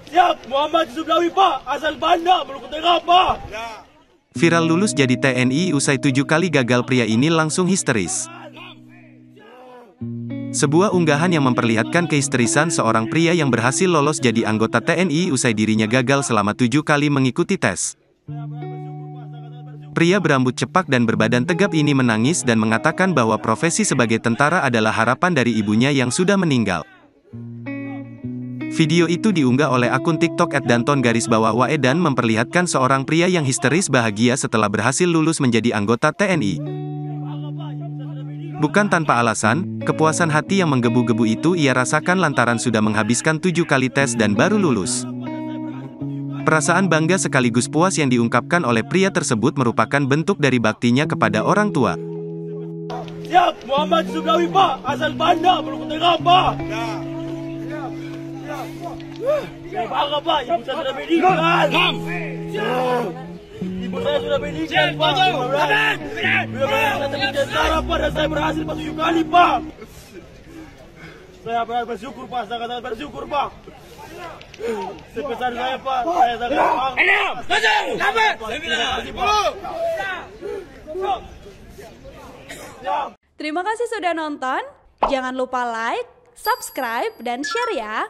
Siap, Muhammad Sublawi Pak, asal Banda, Maluku Tengah Pak. Viral lulus jadi TNI usai 7 kali gagal, pria ini langsung histeris. Sebuah unggahan yang memperlihatkan kehisterisan seorang pria yang berhasil lolos jadi anggota TNI usai dirinya gagal selama 7 kali mengikuti tes. Pria berambut cepak dan berbadan tegap ini menangis dan mengatakan bahwa profesi sebagai tentara adalah harapan dari ibunya yang sudah meninggal. Video itu diunggah oleh akun TikTok @danton_wae dan memperlihatkan seorang pria yang histeris bahagia setelah berhasil lulus menjadi anggota TNI. Bukan tanpa alasan, kepuasan hati yang menggebu-gebu itu ia rasakan lantaran sudah menghabiskan 7 kali tes dan baru lulus. Perasaan bangga sekaligus puas yang diungkapkan oleh pria tersebut merupakan bentuk dari baktinya kepada orang tua. Siap, Muhammad Sublawi Pak, asal Banda, Maluku Tengah Pak. Saya bangga Pak, ibu saya sudah medical. Ibu saya sudah medical Pak. Saya tentara Pak dan saya berhasil 7 kali Pak. Saya bersyukur Pak, sangat bersyukur Pak. Sebesar saya Pak, saya sangat bangga. Terima kasih sudah nonton. Jangan lupa like, subscribe, dan share ya.